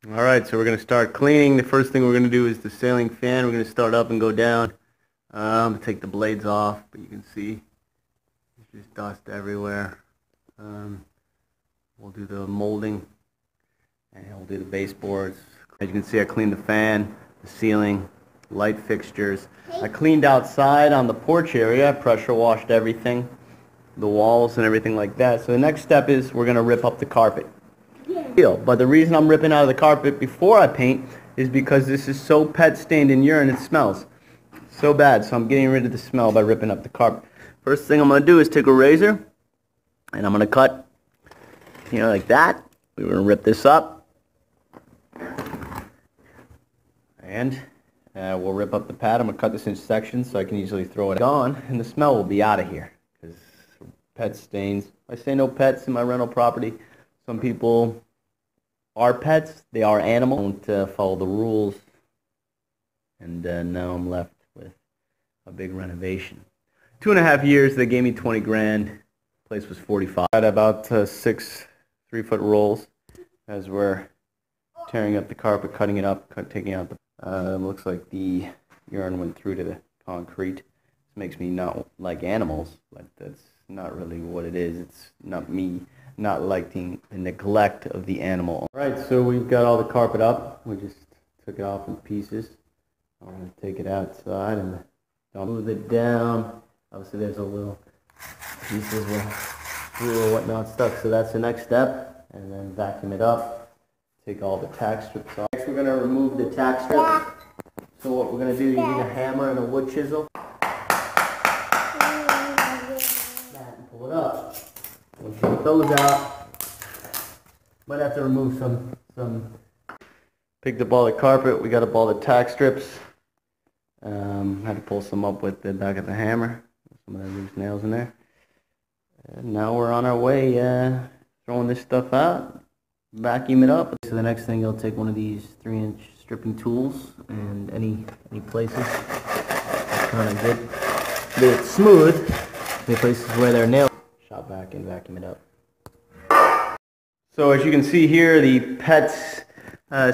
Alright, so we're going to start cleaning. The first thing we're going to do is the ceiling fan. We're going to start up and go down. Take the blades off, but you can see there's just dust everywhere. We'll do the molding, and we'll do the baseboards. As you can see, I cleaned the fan, the ceiling, light fixtures. I cleaned outside on the porch area. I pressure washed everything, the walls and everything like that. So the next step is we're going to rip up the carpet. But the reason I'm ripping out of the carpet before I paint is because this is so pet stained in urine, it smells so bad. So I'm getting rid of the smell by ripping up the carpet. First thing I'm going to do is take a razor and I'm going to cut, like that. We're going to rip this up and we'll rip up the pad. I'm going to cut this in sections so I can easily throw it on, and the smell will be out of here because pet stains. I say no pets in my rental property. Some people are pets, they are animals, don't follow the rules, and now I'm left with a big renovation. 2.5 years, they gave me 20 grand, place was 45. I had about 6 3-foot rolls as we're tearing up the carpet, cutting it up, taking out the, looks like the urine went through to the concrete. This makes me not like animals, but that's not really what it is. It's not me not liking the neglect of the animal. Alright, so we've got all the carpet up. We just took it off in pieces. I'm going to take it outside and move it down. Obviously there's a little pieces with glue or whatnot stuck, so that's the next step. And then vacuum it up. Take all the tack strips off. Next we're going to remove the tack strip. So what we're going to do, you need a hammer and a wood chisel. And pull it up. We'll take those out. Might have to remove some. Picked up all the carpet. We got up all the tack strips. Had to pull some up with the back of the hammer. Some of the loose nails in there. And now we're on our way, throwing this stuff out, vacuum it up. So the next thing, you'll take one of these 3-inch stripping tools and any places, kind of get it smooth. Any places where they're nailed. Shop back and vacuum it up. So as you can see here, the pets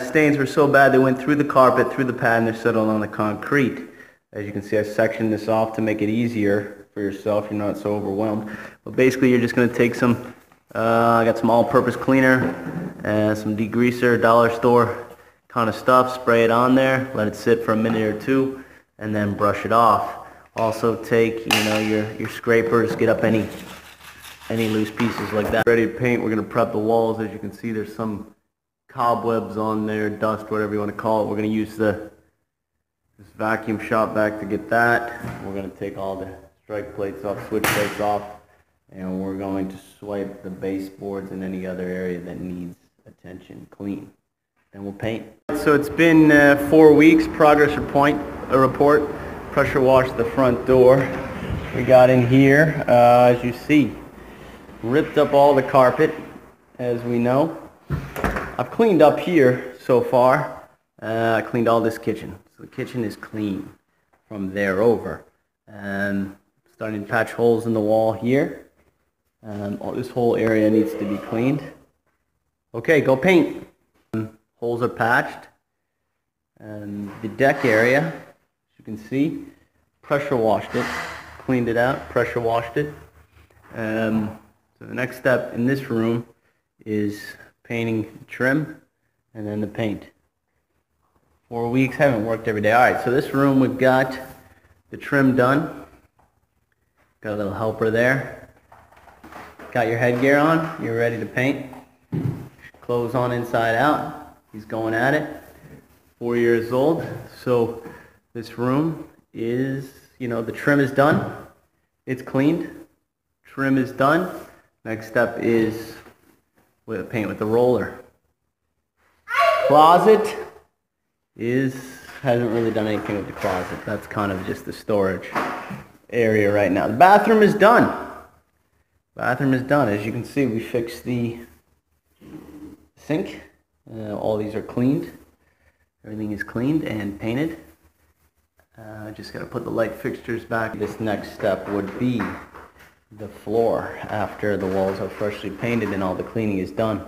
stains were so bad they went through the carpet, through the pad, and they're settled on the concrete. As you can see, I sectioned this off to make it easier for yourself. You're not so overwhelmed. But basically, you're just going to take some. I got some all-purpose cleaner and some degreaser, dollar store kind of stuff. Spray it on there. Let it sit for a minute or two, and then brush it off. Also take your scrapers. Get up any loose pieces like that. Ready to paint. We're going to prep the walls. As you can see, there's some cobwebs on there, dust, whatever you want to call it. We're going to use this vacuum shop vac to get that. We're going to take all the strike plates off, switch plates off, and we're going to swipe the baseboards and any other area that needs attention clean. Then we'll paint. So it's been 4 weeks. Progress report. Pressure washed the front door. We got in here, as you see. Ripped up all the carpet, as we know. I've cleaned up here so far. I cleaned all this kitchen. So the kitchen is clean from there over. Starting to patch holes in the wall here. This whole area needs to be cleaned. Okay, go paint. Holes are patched. The deck area, as you can see, pressure washed it. Cleaned it out, pressure washed it. So the next step in this room is painting the trim and then the paint. 4 weeks, haven't worked every day. Alright, so this room we've got the trim done. Got a little helper there. Got your headgear on, you're ready to paint. Clothes on inside out. He's going at it. 4 years old. So this room is, the trim is done. It's cleaned. Trim is done. Next step is paint with the roller. Closet hasn't really done anything with the closet. That's kind of just the storage area right now. The bathroom is done. Bathroom is done. As you can see, we fixed the sink. All these are cleaned. Everything is cleaned and painted. Just got to put the light fixtures back. This next step would be the floor after the walls are freshly painted and all the cleaning is done.